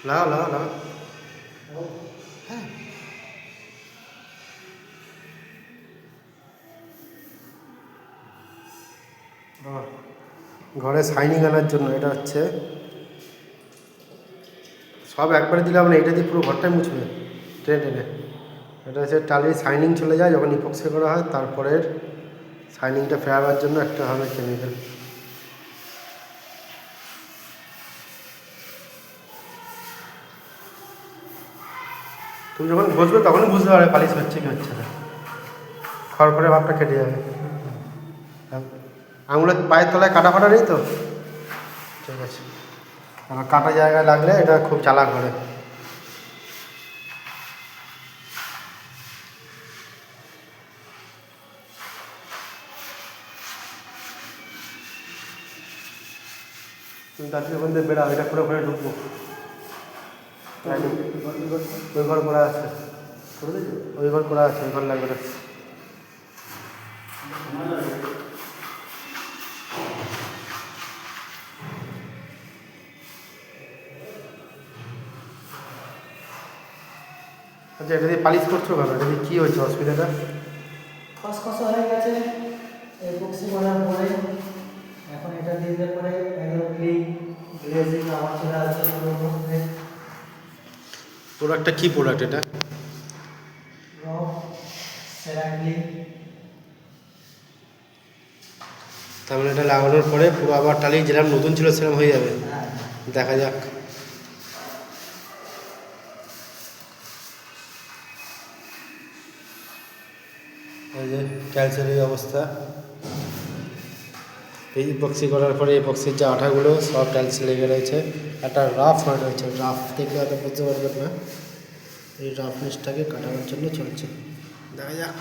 লাগাও লাগাও লাগাও। হ্যাঁ ঘরে শাইনিং আনার জন্য এটা হচ্ছে সব একবারে দিলাম না, এটা দিয়ে পুরো ঘরটাই মুছবে টেনে টেনে। এটা হচ্ছে টালির শাইনিং চলে যায় যখন ইপক্সি করা হয়, তারপরে শাইনিংটা ফেরাবার জন্য একটা হবে কেমিক্যাল। তুমি যখন ঘষবে তখনই বুঝতে পারবে পালিশ হচ্ছে কি হচ্ছে না, খড়খড়ে ভাবটা কেটে যাবে। আঙুলের পায়ের তলায় কাটা ফাটা নেই তো? ঠিক আছে। আর কাটা জায়গায় লাগলে এটা খুব চালাক করে। তুমি তাড়াতাড়ি ওখান থেকে বেরাও, এটা করে ঢুকবো। ওই ঘর করা আছে, ওই ঘর করা আছে, ওই ঘর লাগবে না। আচ্ছা এটা দিয়ে পালিশ করছো কেন? এটা দিয়ে কী হয়েছে অসুবিধাটা? খসখসে হয়ে গেছে এপক্সি করার পরে। এখন এটা দিলে পরে একদম ক্লিন গ্লেজিং আবার চলে আসছে পুরো মধ্যে। প্রোডাক্টটা কী প্রোডাক্ট এটা? রক সেরাক্লিন। তার মানে এটা লাগানোর পরে পুরো আবার টালি যেরকম নতুন ছিল সেরকম হয়ে যাবে। হ্যাঁ দেখা যাক। এই যে টাইলসের এই অবস্থা, এই ইপক্সি করার পরে ইপক্সির যে আঠাগুলো সব টাইলসে লেগে রয়েছে, একটা রাফ হয়ে রয়েছে। রাফ দেখলে হয়তো বুঝতে পারবেন না, এই রাফনেসটাকে কাটানোর জন্য চলছে। দেখা যাক।